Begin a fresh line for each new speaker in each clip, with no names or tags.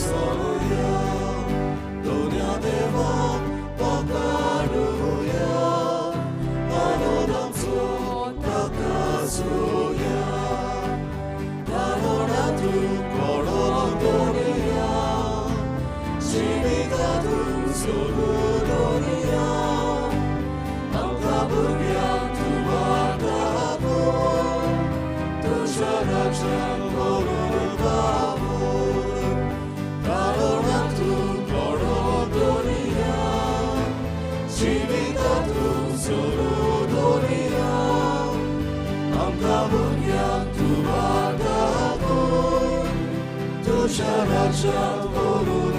सोया दोन्या देवाक पकारुया आनोदांचो ताकाजुया दानोडातू कोडो दोनिया जिवितातू सोडोनिया आमकां भुरग्यांक तूं वाटाको तुज्या राज्यांत करून बाबूर दानोडातू कोडो दोनिया जिवितातू सोडोनिया आमकां भुरग्यांक तूं वाटाको तुज्या राज्यांत करून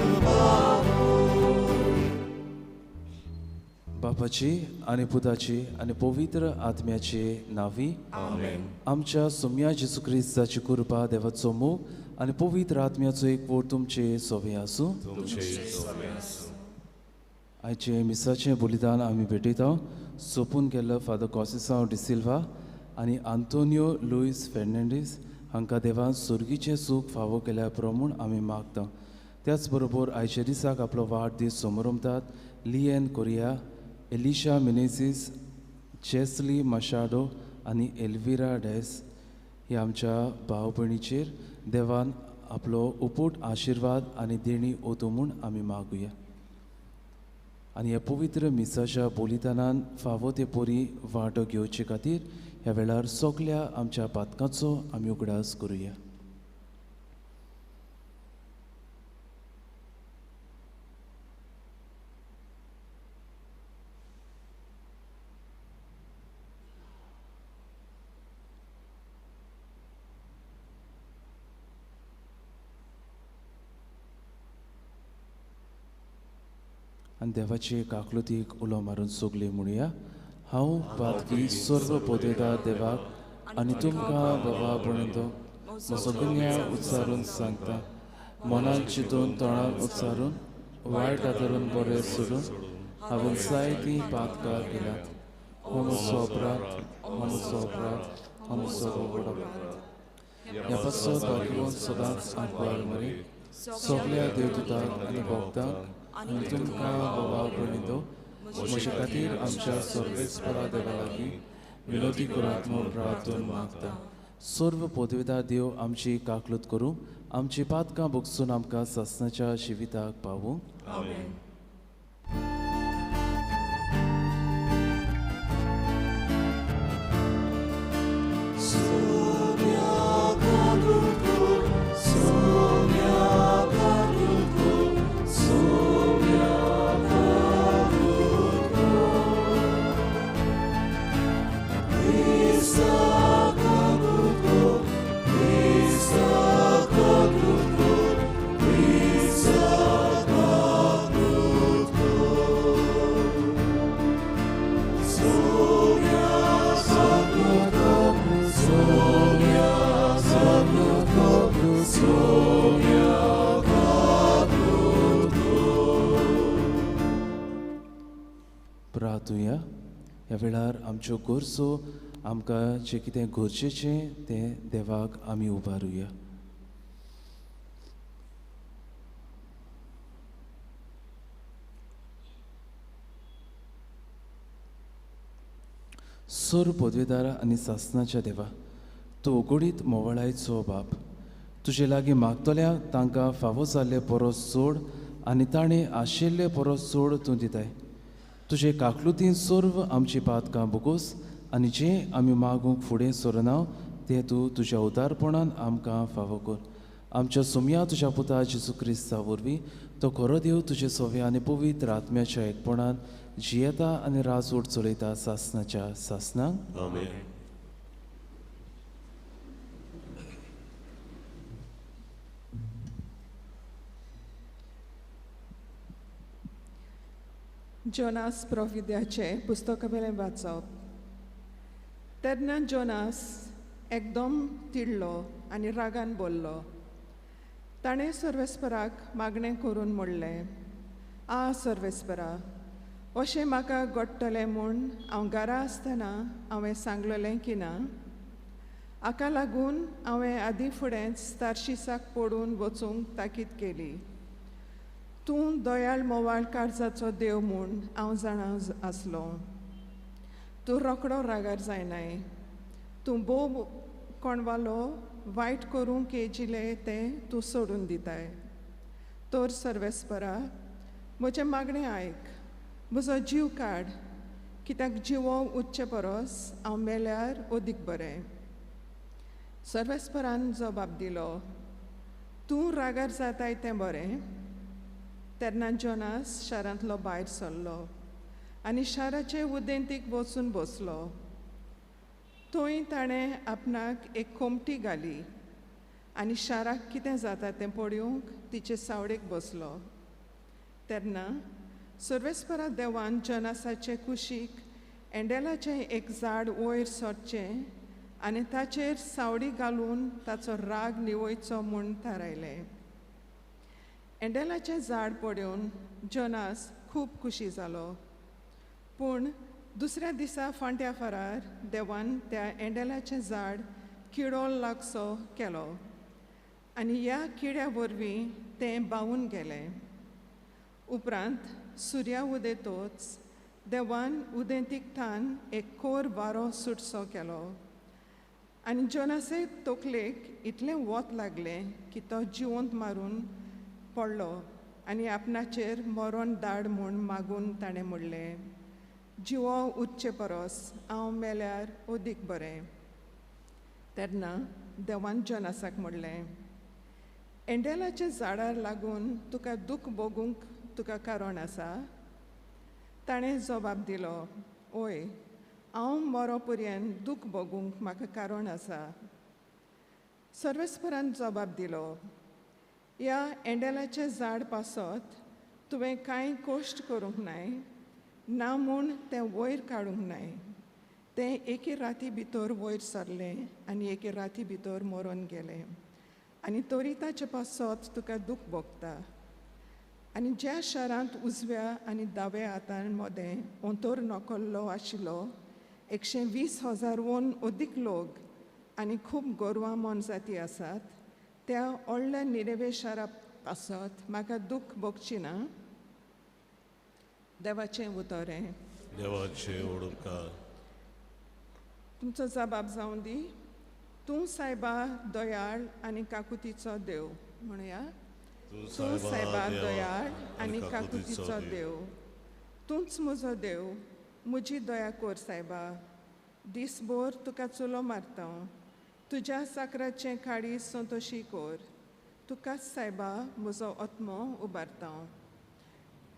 बापाची आणि पुताची आणि पवित्र आत्म्याचे नावी
आमेन.
आमच्या सोम्या जेसू क्रिस्ताची कृपा देवाचो मोग आणि पवित्र आत्म्याचो एक वोट तुमचे सोबे आसूं. आयचे मिसाचें बलिदान आमी भेटयता सोपून गेल्लो फादर कॉसिसांव डिसिल्वा आनी आंतोनियो लुईस फेर्नांडीस हांकां देवान सुर्गीचें सूख फावो केल्या प्रमाण आमी मागता. त्याच बरोबर आयच्या दिसाक आपलो वाडदीस समोरमतात लिएन कोरिया, एलिशा मिनेसीस, चेस्ली मशाडो आनी एल्विरा डेस ह्या आमच्या भाव भयणीचेर देवान आपलो उपूट आशिर्वाद आनी देणी ओतू म्हूण आमी मागुया. आनी ह्या पवित्र मिसाच्या बलिदानान फावो ते पोरी वांटो घेवचे खातीर ह्या वेळार सगल्या आमच्या पातकांचो आमी उगडास करुया. आनी देवाचे काकलुतीक उलो मारून सोगले म्हणुया. हांव पातकी सर्व पोदेदार देवाक आनी तुमकां बाबा म्हणून सगळ्या उच्चारून सांगता, मनान चिंतून तोंडान उच्चारून वायट आदारून बरें सोडून हांवें जायतीं पातकां केल्यात. मनुसो अपराध मनुसो ह्या पासो भाग्यवन सदांच आंकवार मरे सगळ्या देवदूतांक आनी भक्तांक आनी तुमकां बाबा म्हणून म्हजे खातीर आमच्या सर्वेस्परा देवा लागीं विनोदी करात म्हूण प्रार्थना मागता. सर्व पदवेदार देव आमची काकलूत करूं, आमची पातकां भोगसून आमकां ससनाच्या जिविताक पावूं.
आमेन.
प्रार्थुया. ह्या वेळार आमच्यो गरजो आमकां जें कितें गरजेचें तें देवाक आमी उबारुया. सर पदवेदार आनी सासनाच्या देवा, तूं उगडीत मोवळायचो बाप. तुजे लागीं मागतल्यांक तांकां फावो जाल्ले परस चड आनी ताणें आशिल्ले परस चड तूं दिताय. तुजे काकलुतीन सर्व आमची पातकां भोगोस आनी जें आमी मागूंक फुडें सरना तें तूं तुज्या उदारपणान आमकां फावो कर. आमच्या सोम्या तुज्या पुता जेजू क्रिस्ता वरवीं तो खरो देव तुजे सोवे आनी पवित्र आत्म्याच्या एकपणान जियेता आनी राजवट चलयता सासनाच्या सासनाक.
आमेन.
जोनास प्रोविद्याचे पुस्तकावेलें वाचप. तेन्ना जोनास एकदम तिडलो आनी रागान बोल्लो. ताणें सर्वेस्पराक मागणें करून म्हणलें, आ सर्वेस्परा, अशें म्हाका घडटलें म्हूण हांव घरा आसतना हांवें सांगलेलें की ना? हाका लागून हांवें आदीं फुडेंच तार्शिसाक पडून वचूंक ताकीद केली. तूं दयाळ मोवाळ काळजाचो देव म्हूण हांव जाणा आसलो. तूं रोकडो रागार जायनाय. तूं बोव कोणवालो वायट करूंक येजिले ते तूं सोडून दिताय. तोर सर्वेस्परा, म्हजें मागणें आयक, म्हजो जीव काड, कित्याक जिवो उच्चे परस हांव मेल्यार ओदीक बरें. सर्वेस्परान जबाब दिलो, तूं रागार जाताय तें बरें. तेन्ना जोनास शारांतलो भायर सरलो आनी शाराचे उदेंतीक वचून बसलो. थंय ताणें आपणाक एक कोमटी घाली आनी शाराक कितें जाता तें पळोवंक तिचे सावडेक बसलो. तेन्ना सर्वेस्परा देवान जोनासाचे कुशीक एंडेलाचें एक झाड वयर सोडचें आनी ताचेर सावडी घालून ताचो राग निवयचो म्हूण थारायलें. एंडेलाचें झाड पळोवन जोनास खूब खुशी जालो. पूण दुसऱ्या दिसा फांट्या फरार देवान त्या एंडेलाचें झाड किडो लागसो केलो आनी ह्या किड्या वरवीं तें बावून गेलें. उपरांत सुर्या उदेतोच देवान उदेंतीकठान एक कोर वारो सुटसो केलो आनी जोनासे तकलेक इतलें वत लागलें की तो जिवंत मारून पडलो आनी आपणाचेर मरण धाड म्हूण मागून ताणें म्हणलें, जिवो उच्चे परस हांव मेल्यार ओदीक बरें. तेन्ना देवान जोनासाक म्हणलें, एंडेलाच्या झाडार लागून तुका दूख भोगूंक तुका कारण आसा? ताणें जबाब दिलो, ओय, हांव मरो पर्यंत दूख भोगूंक म्हाका कारण आसा. सर्वेस्परान जबाब दिलो, ह्या एंडेलाचें झाड पासत तुवें कांय कोश्ट करूंक नाय, ना म्हूण तें वयर काडूंक नाय. तें एके राती भितर वयर सरलें आनी एके राती भितर मरून गेलें आनी तरी ताचे पासत तुका दूख भोगता. आनी ज्या शारांत उजव्या आनी दाव्या हातान मोदें अंतर नोकल्लो आशिल्लो 120,000 ओदीक लोक आनी खूब गोरवां मोनजाती आसात, त्या व्हडल्या निनेवे शारा पासत म्हाका दूख भोगची ना? देवाचें उतोरें.
देवाचे ओडकार.
तुमचो जबाब जावन दी. तूं सायबा दयाळ आनी काकुतीचो देव. म्हणुया, तूं सायबा दयाळ आनी काकुतीचो देव. तूंच म्हजो देव, म्हजी दया कोर सायबा. दिसभर तुका चुलो मारता. तुज्या साकराचें काळीज संतोशी कोर. तुकाच सायबा म्हजो आत्मो उबारता.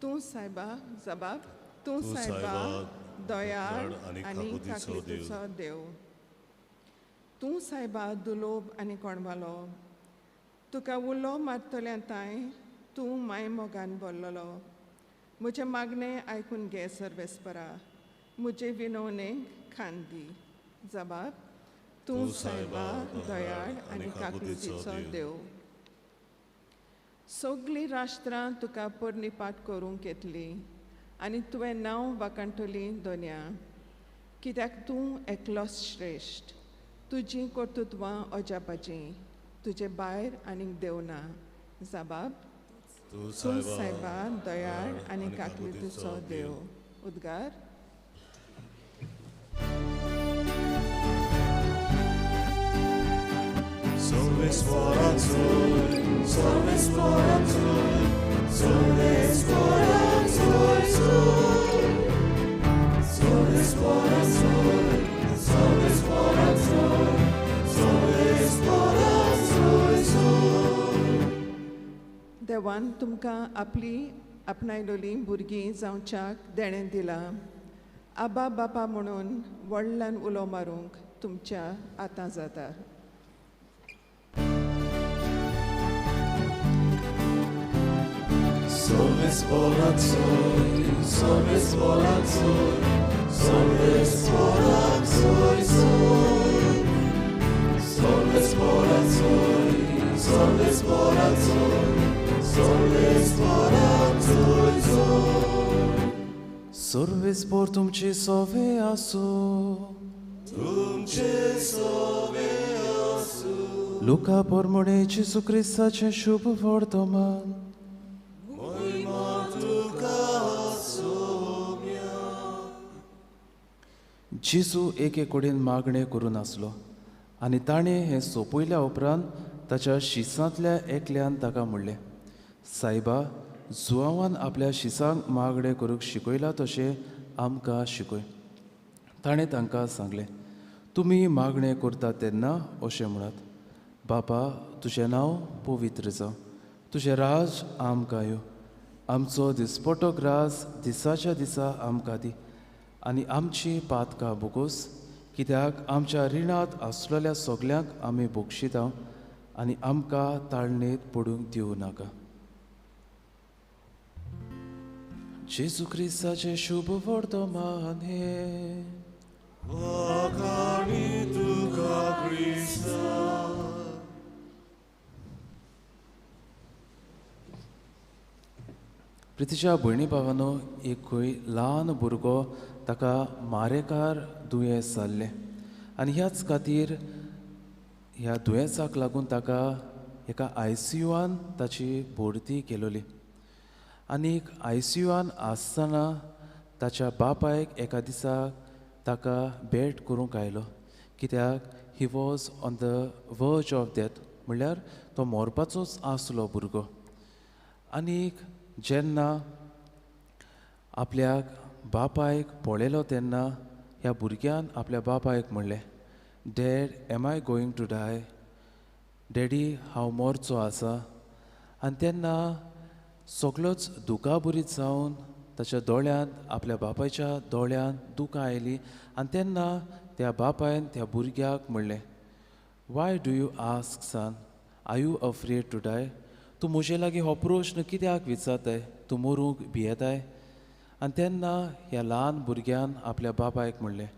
तूं सायबा जबाब. तूं सायबा दयाळ आनी काकुतीचो देव. तूं सायबा दुलोब आनी कोणवालो. तुका उलो मारतल्यांताय तूं माय मोगान बोल्लोलो. म्हजें मागणें आयकून घे सर्वेस्परा. म्हजे विनवणेक खाण दी. जबाब. तूं सायबा दयाळ आनी काकुतीचो देव. सगळीं राष्ट्रां तुका परनिपाट करूंक येतलीं आनी तुवें नांव वाकणटलीं दोनया. कित्याक तूं एकलोच श्रेश्ठ. तुजीं कर्तुत्वां अजापाचीं. तुजे भायर आनीक देव ना. जबाब. तूं सायबा दयाळ आनी काकुतीचो देव. उद्गार. देवान तुमकां आपली आपणायलोलीं भुरगीं जावच्याक देणें दिलां. आबा बापा म्हणून व्हडल्यान उलो मारूंक तुमच्या आतां जाता.
Sorvespor तुमचे सोवे आसो. लुका पोरमोणे जेसू क्रिस्ताचें शुभ वर्तमान. जेजू एके कडेन मागणें करून आसलो आनी ताणें हें सोंपयल्या उपरांत ताच्या शिसांतल्या एकल्यान ताका म्हणलें, सायबा, जुआंवान आपल्या शिसांक मागणें करूंक शिकयला तशें आमकां शिकय. ताणें तांकां सांगलें, तुमी मागणें करतात तेन्ना अशें म्हणात, बापा, तुजें नांव पवित्र जावं, तुजें राज आमकां येवं, आमचो दिसपट्टो ग्रास दिसाच्या दिसा आमकां दी, आनी आमची पातकां बोगोस, कित्याक आमच्या रिणांत आसलेल्या सगल्यांक आमी बोगशिता, आनी आमकां ताळणेत पडूंक दिवं नाका. जेजू क्रिस्ताचें शुभ वर्तमान हे
वाखाणी तुका क्रिस्ता.
प्रितीच्या भयणी भावानो, एक खंय ल्हान भुरगो ताका मारेकार दुयेंस जाल्लें आनी ह्याच खातीर ह्या दुयेंसाक लागून ताका एका ICUआन ताची भरती केलोली. आनीक ICUआन आसतना ताच्या बापायक एका दिसाक ताका बेड करूंक आयलो, कित्याक ही वॉज ऑन द वर्ज ऑफ डेथ, म्हणल्यार तो मरपाचोच आसलो भुरगो. आनीक जेन्ना आपल्याक बापायक पळयलो तेन्ना ह्या भुरग्यान आपल्या बापायक म्हणलें, dad, am I going to die? Daddy, हांव मरचो आसा. आनी तेन्ना सगळोच दुखाबुरीत जावन ताच्या दोळ्यांत, आपल्या बापायच्या दोळ्यांत दुखां आयलीं. आनी तेन्ना त्या बापायन त्या भुरग्याक म्हणलें, why do you ask son, are you afraid to die? तूं म्हजे लागीं हो प्रश्न कित्याक विचारताय? तूं मरूंक भियेताय? आनी तेन्ना ह्या ल्हान भुरग्यान आपल्या बापायक म्हणलें,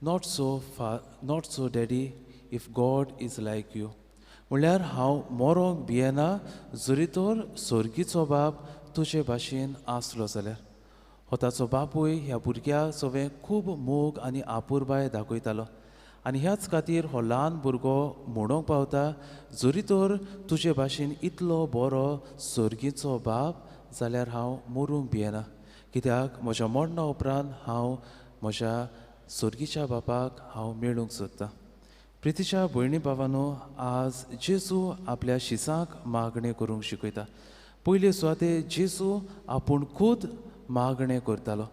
not so daddy, if God is like you. म्हणल्यार हांव मरोंक भियेना जरी तर सर्गीचो बाप तुजे भाशेन आसलो जाल्यार. हो ताचो बापूय ह्या भुरग्याक सगळें खूब मोग आनी आपुरबाय दाखयतालो. आनी ह्याच खातीर हो ल्हान भुरगो म्हणूंक पावता, जरी तर तुजे भाशेन इतलो बरो सर्गीचो बाप जाल्यार हांव मरूंक भियेना, कित्याक म्हज्या मरणा उपरांत हांव म्हज्या सर्गीच्या बापाक हांव मेळूंक सोदतां. प्रितीच्या भयणी भावानो, आज जेजू आपल्या शिसांक मागणें करूंक शिकयता. पयले सुवातेर जेजू आपूण खूद मागणें करतालो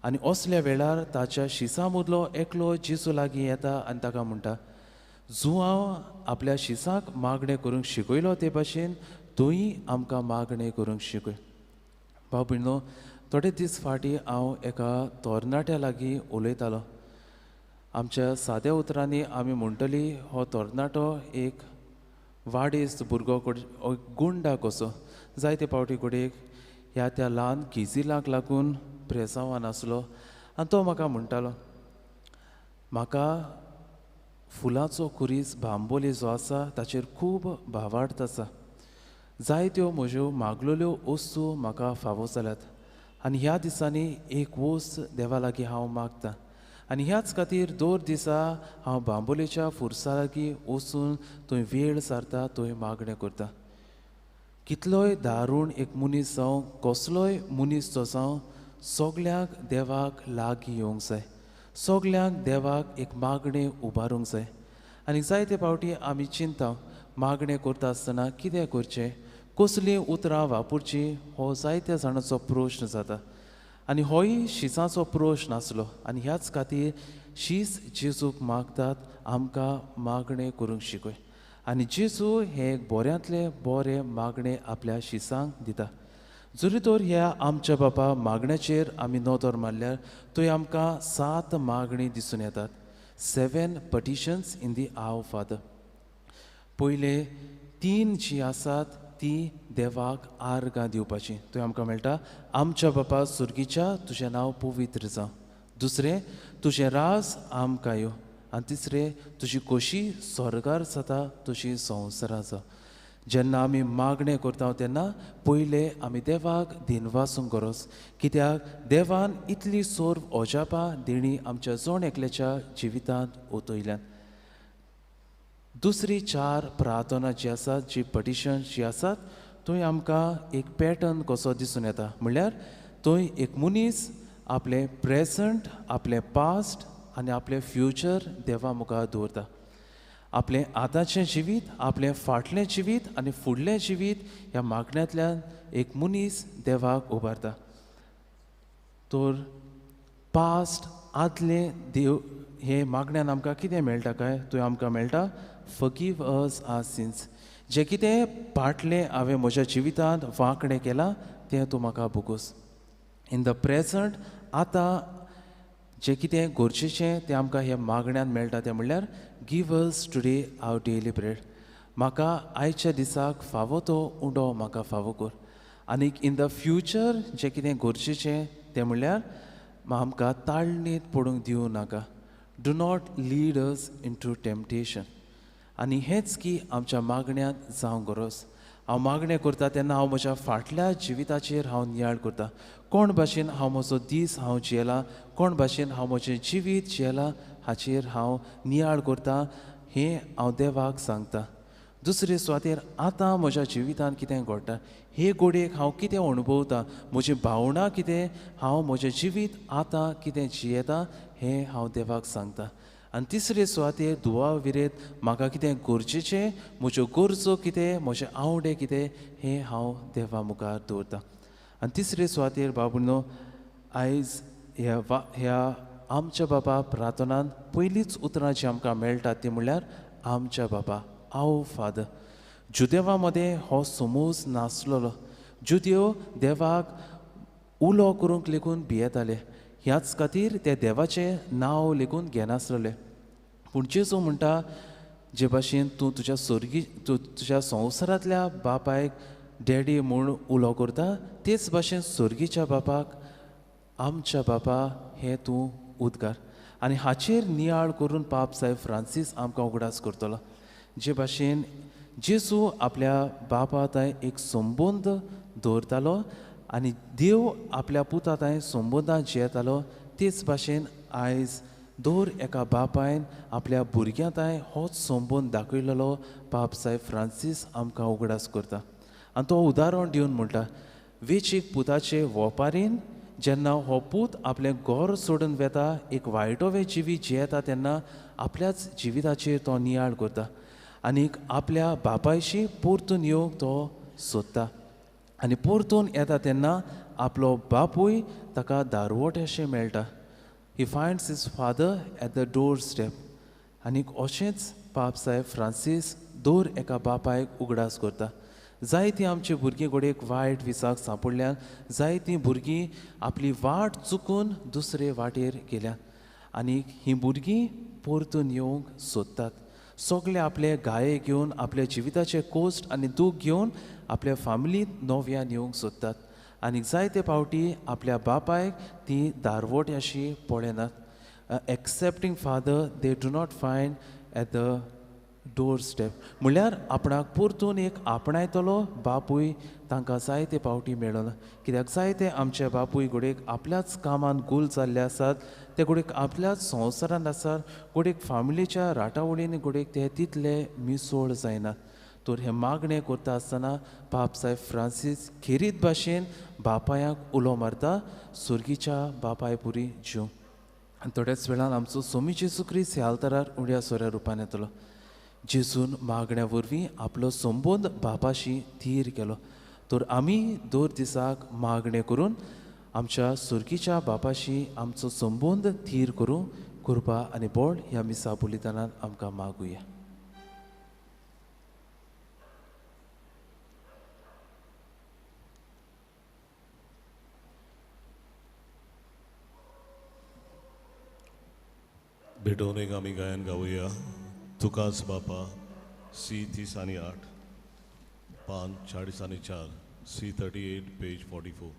आनी असल्या वेळार ताच्या शिसां मदलो एकलो जेजू लागीं येता आनी ताका म्हणटा, जुआंव आपल्या शिसांक मागणें करूंक शिकयलो ते भाशेन तूंय आमकां मागणें करूंक शिकय. भाव भयणो, थोडे दीस फाटीं हांव एका तरणाट्या लागीं उलयतालो. आमच्या साद्या उतरांनी आमी म्हणटली हो तरणाटो एक वाडेस्त भुरगो गुंडा कसो. जायते पावटी कडेक ह्या त्या ल्हान किजिलाक लागून प्रेसांवान आसलो. आनी तो म्हाका म्हणटालो, म्हाका फुलांचो खुरीस बांबोली जो आसा ताचेर खूब भावार्थ आसा. जायत्यो म्हज्यो मागलेल्यो वस्तू म्हाका फावो जाल्यात आनी ह्या दिसांनी एक वस्त देवा लागीं हांव मागतां. आनी ह्याच खातीर दर दिसा हांव बांबोलेच्या फुर्सा लागीं वचून थंय वेळ सारता, थंय मागणें करता. कितलोय दारूण एक मनीस जावं, कसलोय मनीस जो जावं, सगल्यांक देवाक लागीं येवंक जाय. सगल्यांक देवाक एक मागणें उबारूंक जाय. आनी जायते फावटी आमी चिंता, मागणें करता आसतना कितें करचें, कसलीं उतरां वापरचीं, हो जायत्या जाणांचो प्रश्न जाता. आनी होय शिसाचो प्रश्न आसलो. आनी ह्याच खातीर शीस जेजूक मागतात, आमकां मागणें करूंक शिकय. आनी जेजू हे एक बऱ्यांतले बरें मागणें आपल्या शिसांक दिता. जरी तर ह्या आमच्या बापा मागण्याचेर आमी नदर मारल्यार थंय आमकां 7 मागणी दिसून येतात. 7 petitions इन दी आव फादर. पयले 3 जी आसात ती देवाक आर्गां दिवपाची. थंय आमकां मेळटा, आमच्या बापा सुर्गीच्या तुजें नांव पवित्र जावं. दुसरें, तुजें राज आमकां येवं. आनी तिसरें, तुजी खोशी स्वर्गार जाता तशी संवसारांत जावं. जेन्ना आमी मागणें करता तेन्ना पयले आमी देवाक दिनवासूंक गरज, कित्याक देवान इतली सोर्व अजापां देणी आमच्या जण एकल्याच्या जिवितांत ओतयल्यात. दुसरी 4 प्रार्थना जी आसात, जी पटिशन जी आसात, थंय आमकां एक पॅटर्न कसो दिसून येता. म्हणल्यार थंय एक मनीस आपलें प्रेझंट, आपलें पास्ट आनी आपलें फ्युचर देवा मुखार दवरता. आपलें आतांचें जिवीत, आपलें फाटलें जिवीत आनी फुडलें जिवीत ह्या मागण्यांतल्यान एक मनीस देवाक उबारता. तर पास्ट आदलें देव हे मागण्यान आमकां कितें मेळटा काय, थंय आमकां मेळटा फॉरगिव अस आवर सिन्स. जें कितें फाटलें हांवें म्हज्या जिवितांत वांकडें केलां तें तूं म्हाका भोगोस. इन द प्रेजंट आतां जें कितें गरजेचें तें आमकां हे मागण्यान मेळटा तें म्हणल्यार गिव अस टुडे आवर डेली ब्रेड. म्हाका आयच्या दिसाक फावो तो उंडो म्हाका फावो कर. आनीक इन द फ्युचर जें कितें गरजेचें तें म्हणल्यार आमकां ताळणीत पडूंक दिवं नाका. Do not lead us into temptation. आनी हेंच की आमच्या मागण्यांत जावं गरज. हांव मागणें करता तेन्ना हांव म्हज्या फाटल्या जिविताचेर हांव नियाळ करता. कोण भाशेन हांव म्हजो दीस हांव जियेलां, कोण भाशेन हांव म्हजें जिवीत जियेलां हाचेर हांव नियाळ करतां हें हांव देवाक सांगता. दुसरे सुवातेर आतां म्हज्या जिवितांत कितें घडटा हे घडयेक हांव कितें अणभवतां, म्हजी भावना कितें, हांव म्हजें जिवीत आतां कितें जियेतां हें हांव देवाक सांगता. आनी तिसरे सुवातेर दुआ विरेत म्हाका कितें गरजेचें, म्हज्यो गरजो कितें, म्हजें आवडे कितें हें हांव देवा मुखार दवरतां. आनी तिसरे सुवातेर बाबूनो आयज ह्या आमच्या बाबा प्रार्थनांत पयलींच उतरां जीं आमकां मेळटात तीं म्हणल्यार आमच्या बाबा, आवर फादर. जुदेवा मदें हो समूज नासलोलो. जुदेव देवाक उलो करूंक लेगून भियेताले. ह्याच खातीर ते देवाचें नांव लेगून घेनासलेले. पूण जेजू म्हणटा जे भाशेन तूं तुज्या संवसारांतल्या बापायक डॅडी म्हूण उलो करता तेच भाशेन सुर्गीच्या बापाक आमच्या बापा हें तूं उद्गार. आनी हाचेर नियाळ करून पाप साहेब फ्रांसीस आमकां उगडास करतलो. जे भाशेन जेजू आपल्या बापा थंय एक संबंद दवरतालो आनी देव आपल्या पुता थंय संबंदां जियेतालो तेच भाशेन आयज दर एका बापायन आपल्या भुरग्यां थंय होच संबंद दाखयलेलो पाप साहेब फ्रांसीस आमकां उगडास करता. आनी तो उदाहरण दिवन म्हणटा वेचीक पुताचे वोपारीन जेन्ना हो पूत आपलें घर सोडून वेता, एक वायटोवें जिवीत जियेता तेन्ना आपल्याच जिविताचेर तो नियाळ करता आनीक आपल्या बापायशी परतून येवंक तो सोदता. आनी परतून येता तेन्ना आपलो बापूय ताका दारवट्याशें मेळटा. He finds his father at the door step. आनीक अशेंच पाप साहेब फ्रांसीस दर एका बापायक उगडास करता. जायतीं आमची भुरगीं घोडेक वायट विसाक सांपडल्यान, जायतीं भुरगीं आपली वाट चुकून दुसरे वाटेर गेल्यात आनीक हीं भुरगीं परतून येवंक सोदतात. सगळे आपले गाये घेवन, आपल्या जिविताचे कोस्ट आनी दूख घेवन आपल्या फॅमिलींत नव्यान येवंक सोदतात आनीक जायते फावटी आपल्या बापायक तीं दारवट्याशी पळयनात. Excepting father they do not find at the door step. म्हणल्यार आपणाक परतून एक आपणायतलो बापूय तांकां जायते फावटी मेळना. कित्याक जायते आमचे बापूय घोडेक आपल्याच कामान गूल जाल्ले आसात, ते घोडेक आपल्याच संवसारांत आसात, घोडेक फॅमिलीच्या राटावळींनी घोडेक ते तितले मिसोळ जायनात. तर हें मागणें करता आसतना पाप साहेब फ्रांसीस खेरीत भाशेन बापायांक उलो मारता सुर्गीच्या बापाय पुरी जीव. आनी थोड्याच वेळान आमचो सोमी जेजू क्रिस्त ह्या आल्तारार उड्या सोऱ्या रुपान येतलो. जेजून मागण्या वरवीं आपलो संबंद बापाशी थीर केलो. तर आमी दर दिसाक मागणें करून आमच्या सुर्गीच्या बापाशी आमचो संबंद थीर करूं कृपा आनी बोळ ह्या मिसा बलिदानान आमकां मागुया.
भेटवणेक आमी गायन गावुया. तुकाच बापा C308 पान 40 C38 पेज 44.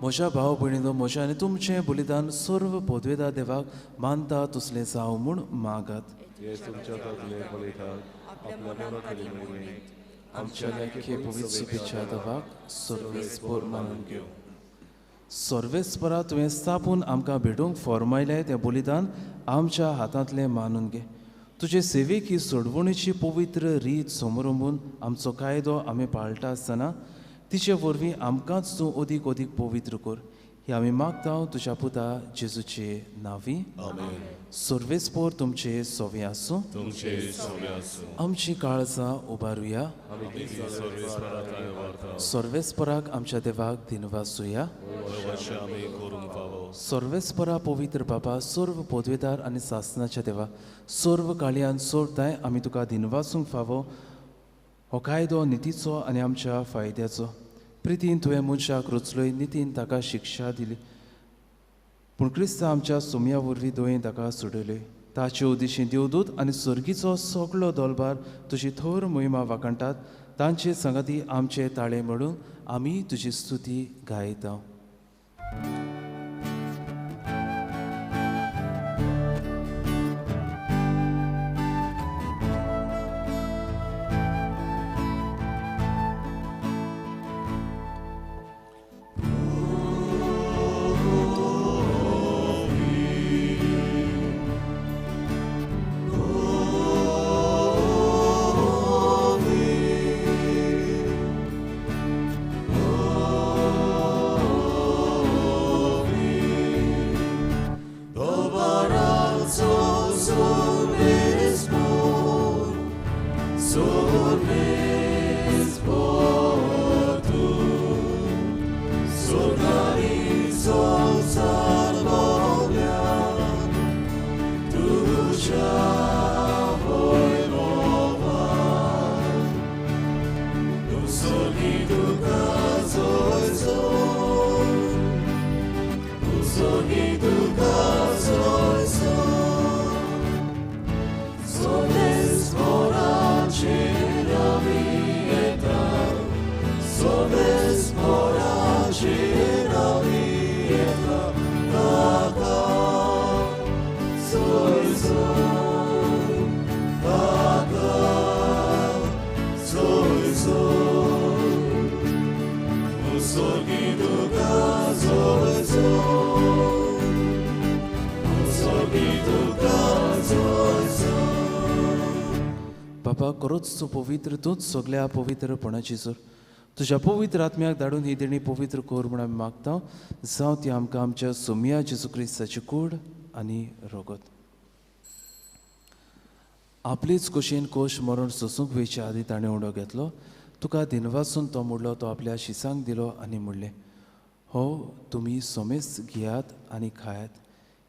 म्हज्या भाव भयणीनो म्हजें आनी तुमचें बलिदान सर्व पदवेदार देवाक मानता तसलें जावं म्हूण मागात. आमच्या लेखे पवित्र सुपेच्या देवाक सर्वेस्पर मानून घेव. सर्वेस्परा तुवें स्थापून आमकां भेटूंक फॉर्मायलें तें बलिदान आमच्या हातांतलें मानून घे. तुजे सेवेक ही सोडवणीची पवित्र रीत समोरून आमचो कायदो आमी पाळटा आसतना तिचे वरवीं आमकांच तूं अदीक अदीक पवित्र कर. ही आमी मागता तुज्या पुता जेजूचे नांवी. सर्वेस्पर तुमचे सोवे आसूं. आमची काळजां उबारुया. सर्वेस्पराक आमच्या देवाक दिनवासुया. सर्वेस्परा पवित्र बाबा सर्व पदवेदार आनी सासणाच्या देवा सर्व काळयान सोडताय आमी तुका दिनवासूंक फावो. हो कायदो नितीचो आनी आमच्या फायद्याचो. प्रितीन तुवें मनशाक रुचलोय नितीन ताका शिक्षा दिली पूण क्रिस्ता आमच्या सुमया वरवीं दोळें ताका सोडयल्यो. ताचे उद्देशीं देवदूत आनी सर्गीचो सगळो दोलबार तुजी थोर मोहिमा वाखणटात. तांचे संगती आमचे ताळे म्हणून आमी तुजी स्तुती गायता. बाबा खरोच तूं पवित्र तूंच सगळ्या पवित्रपणाची जोर. तुज्या पवित्र आत्म्याक धाडून ही देणी पवित्र कोर म्हूण आमी मागता. जावं ती आमकां आमच्या सोमया जेजू क्रिस्ताची कूड आनी रगत. आपलीच कुशीन कोश मरण सोसूंक वेचे आदी ताणें उडो घेतलो. तुका दिनवासून तो मोडलो. तो आपल्या शिसांक दिलो आनी म्हणलें, हो तुमी सोमेस घेयात आनी खायात.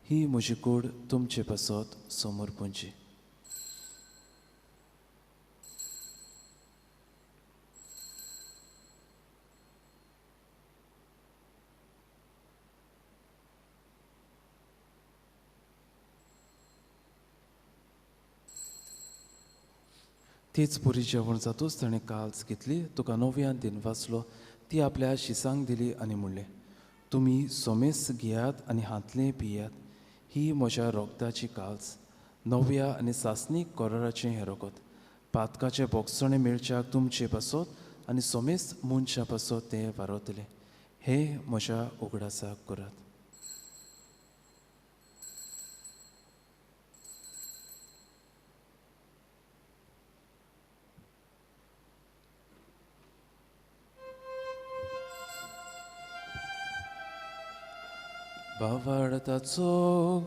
ही म्हजी कूड तुमचे पासत समोर पोंची. तीच पुरी जेवण जातूच ताणें काल्स घेतली. तुका नव्यान दिनवासलो. ती आपल्या शिसांक दिली आनी म्हणलें, तुमी सोमेस घेयात आनी हातलें पियात. ही म्हज्या रोगताची काल्स नव्या आनी सासणीक कोराराचें हें रगत. पातकाचे बोगसणे मेळच्याक तुमचे पासत आनी सोमेस मनशा पासत तें वारतलें. हे म्हज्या उगडासाक करात. बावाडताचो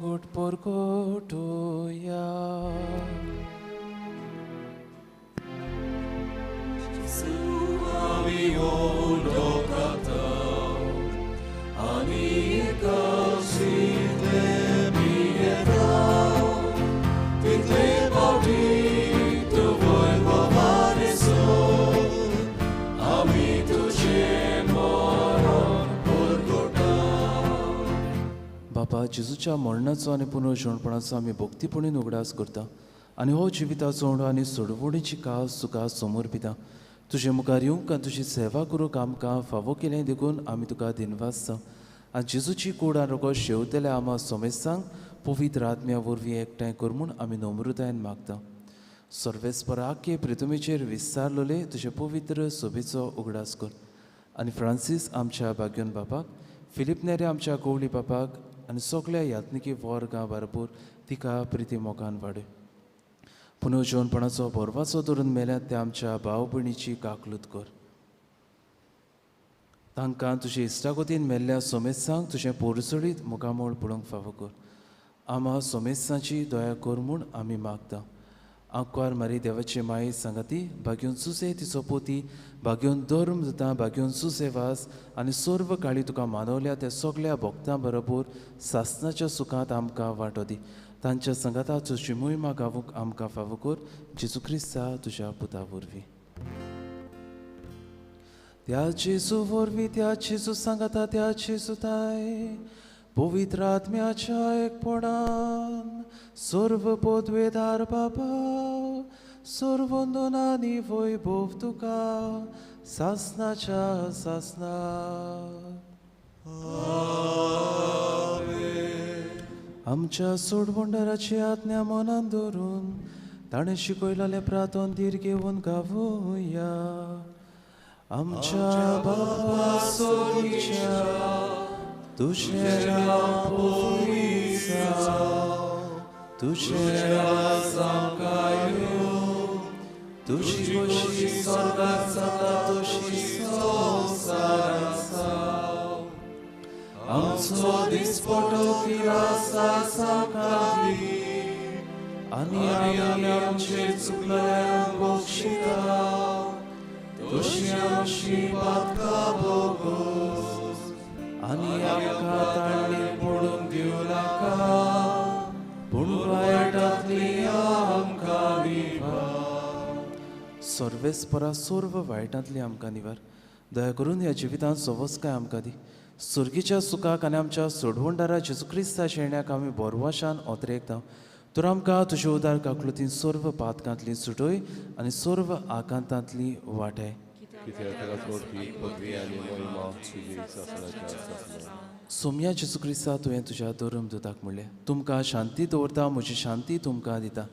गोट परकोटोया. बापा जेजूच्या मरणाचो आनी पुनर्जोडपणाचो आमी भक्तीपणीन उगडास करता आनी हो जिविताचो उंडो आनी सोडवणीची कास तुका समोर पिता. तुजे मुखार येवंक आनी तुजी सेवा करूंक आमकां फावो केलें देखून आमी तुका दिनवासता. आनी जेजूची कुडा रोगो शेवतले आमा सोमेसांक पवित्र आत्म्या वरवीं एकठांय कर म्हूण आमी नम्रतायेन मागता. सर्वेस्पराके प्रितुमेचेर विस्तारलोले तुजे पवित्र सोबेचो उगडास कर. आनी फ्रांसीस आमच्या भाग्योन बापाक, फिलिप नेरे आमच्या गवळी बापाक आनी सगळ्या यात्निकी वर्गां बरोबर तिका प्रिती मोगान वाडय. पुनर्जोवनपणाचो बोरवाचो धरून मेल्यात त्या आमच्या भाव भयणीची काकलूत कर. तांकां तुजे इश्टागोतीन मेल्ल्या सोमेसांक तुजें पोरसळीत मुखामोळ पळोवंक फावो कर. आमा सोमेसांची दया कर म्हूण आमी मागता. आंकवार मारी देवाचे माये सांगाती, भाग्योन सुसे तिचो पोती, भाग्योन धर्म जाता, भाग्योन सुसेवास आनी सर्व काळी तुका मानवल्या त्या सगळ्या भक्तां बरोबर सासणाच्या सुखांत आमकां वांटो दी. तांच्या संगाता तुजी मोहिमा गावूंक आमकां फावो कर. जेजू क्रिस्ता तुज्या पुता वरवीं. त्या जेजू वरवीं, त्या जेजू सांगाता, त्या जेजूताय पवित्र आत्म्याच्या एकपणान सर्व पदवेदार बाबा, सर्व वंदनानी वैभव तुका सासणाच्या सासना. आमच्या सोडवंडाराची आज्ञा मनान धरून ताणें शिकयलेले प्रार्थन धीर घेवन गावुया. आमच्या बाबा सोयीच्या तुझें नांव पवित्र जावं, तुझें राज आमकां येवं, तुजी कशी स्वर्गांत जाता तशी संवसारांत जावं. आमचो दिसपटो किरास आमकां दी, आनी आमी आमचे चुकल्यांक बक्षिता, तशी आमची पातकां भोगोस, आनी आमकां ताळणी पडूंक दिवं नाका, पूण वायटांतली आमकां निवार. सर्वेस्परा सर्व वायटांतली आमकां निवार. दया करून ह्या जिवितांत सवस्काय आमकां दी. सुर्गीच्या सुखाक आनी आमच्या सोडवणदारा जेजू क्रिस्ता शेण्याक आमी बोरवाशान ओतरेकता. तर आमकां तुजे उदार काकलुतीन सर्व पातकांतली सुटोय आनी सर्व आकांतांतली वाटाय. सोम्या जेजू क्रिस्ता तुवें तुज्या धर्म दुताक म्हणलें, तुमकां शांती दवरता, म्हजी शांती तुमकां दिता.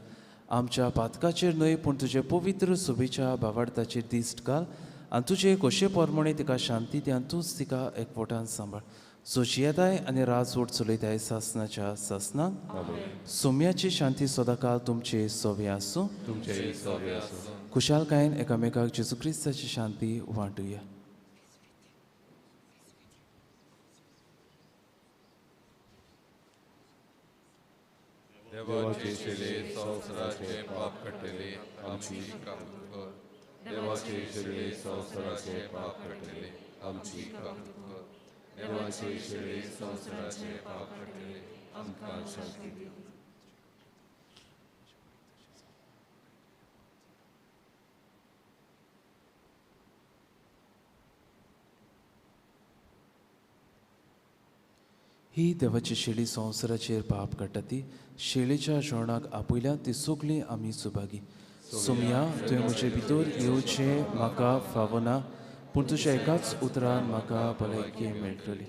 आमच्या पातकाचेर न्हय पूण तुजे पवित्र सोबेच्या भावार्थाचेर दिश्ट घाल आनी तुजे कशे पोरमणे तिका शांती दी आनी तूंच तिका एकवटान सांबाळ. सो जियेताय आनी राजवट चलयताय सासणाच्या सासनाक. सोम्याची शांती सदांकाळ तुमचे सोवे आसूं. खुशालकायेन एकामेकाक जेजू क्रिस्ताची शांती वांटुया.
देवाचे शेले संवसाराचे पाप कटले आमची काकूट कर. देवाचे शेले संवसाराचे पाप कटले आमची काकूट कर. देवाचे शेले संवसाराचे पाप कटले आमकां शांती दी.
ही देवाची शेळी संवसाराचेर पाप काडटा ती. शेळीच्या जेवणाक आपयल्या ती सगळीं आमी सुभागी. सोम्या तुवें म्हजे भितर येवचें म्हाका फावो ना, पूण तुज्या एकाच उतरान म्हाका भलायकी मेळटली.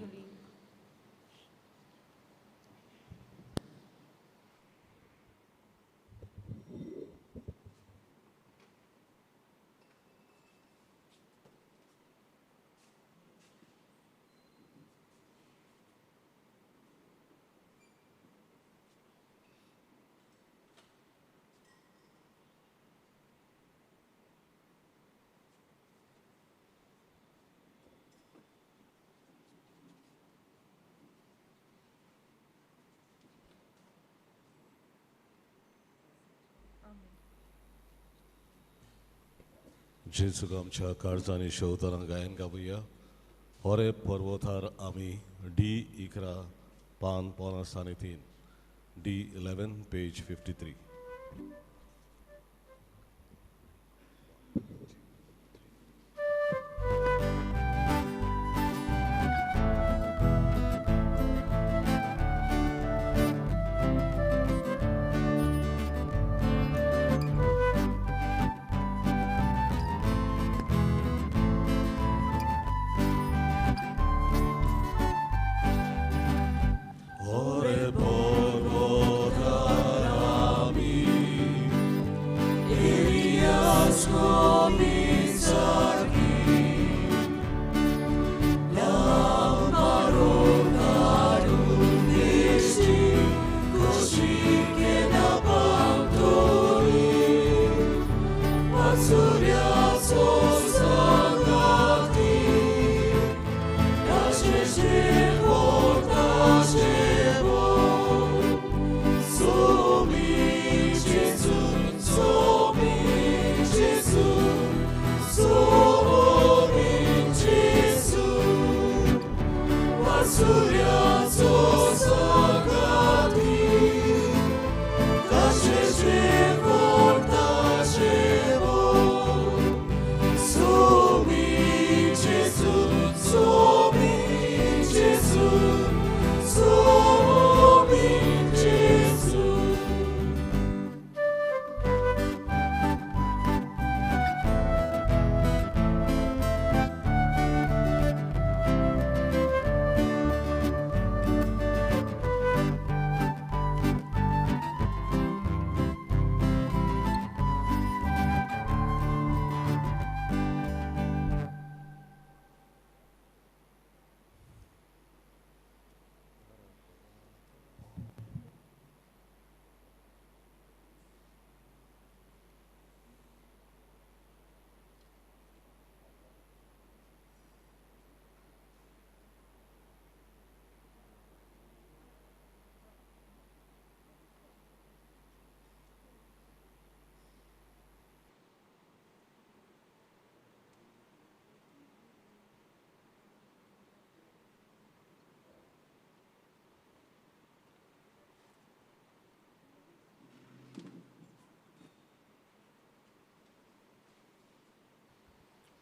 जेजूक आमच्या काळजांनी शेवताना गायन गावुया. होरे पर्वतार आमी D11 पान 3 D11 पेज 53.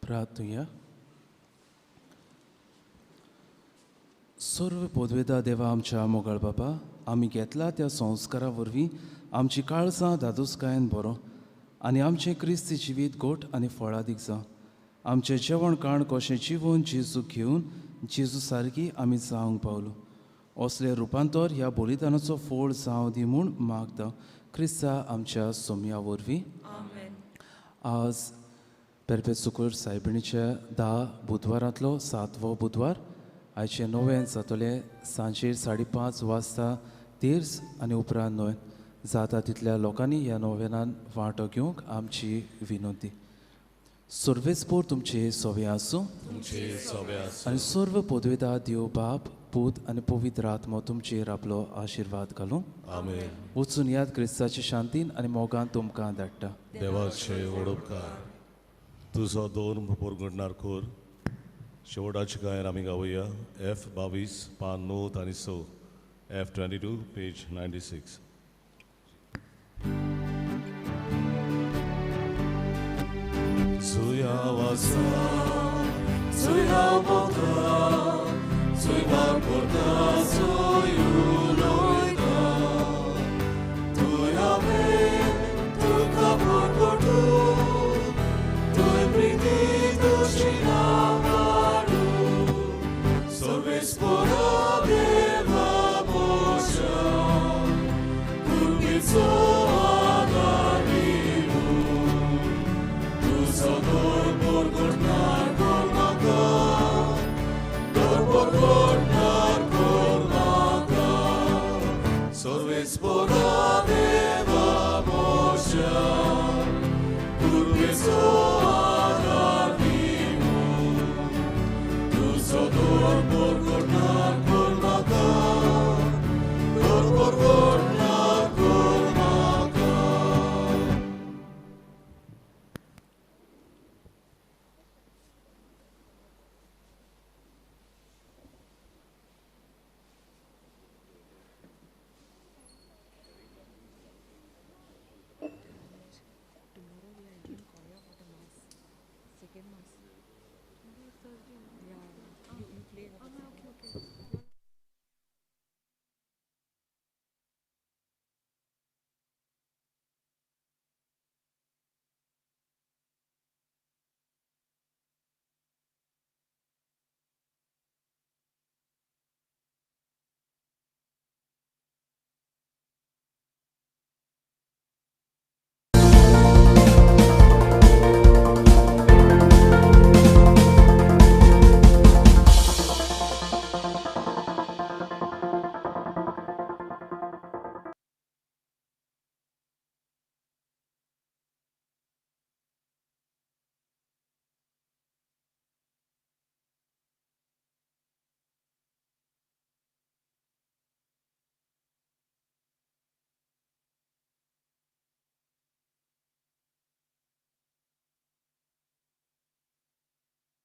प्रार्थूया. सर्व पदवेदा देवा आमच्या मोगाळ बाबा, आमी घेतला त्या संस्कारा वरवीं आमची काळजां दादोसकायेन बरो आनी आमचें क्रिस्ती जिवीत गोठ आनी फळादीक जावं. आमचें जेवण काण कशें जिवन जेजू घेवन जेजू सारकी आमी जावंक पावलो. असलें रुपांतर ह्या बलिदानाचो फळ जावं दी म्हूण मागता क्रिस्ता आमच्या सोम्या वरवीं. आज पेरपेचुकर सायबिणीच्या 10 बुधवारांतलो 7वो बुधवार. आयचे 9 जातले सांजेर 5:30 वाजता तेर्स आनी उपरांत 9 जाता तितल्या लोकांनी ह्या नोवेनान वांटो घेवंक आमची विनंती. सर्वेस्पोर तुमचे सोवे आसूं आनी सर्व पदवेदा देव बाप पूत आनी पवित्र आत्मा तुमचेर आपलो आशिर्वाद घालूं.
आमेन.
वचून याद क्रिस्ताचे शांतीन आनी मोगान तुमकां धाडटा.
देवाचे ओडपकार तुजो 2 पोरगुंडणार कोर शेवटाची गायन आमी गावया. F22 पान 9 आनी 6, F22 page 96. Zuja wasa, zuja Boga, zuja porta,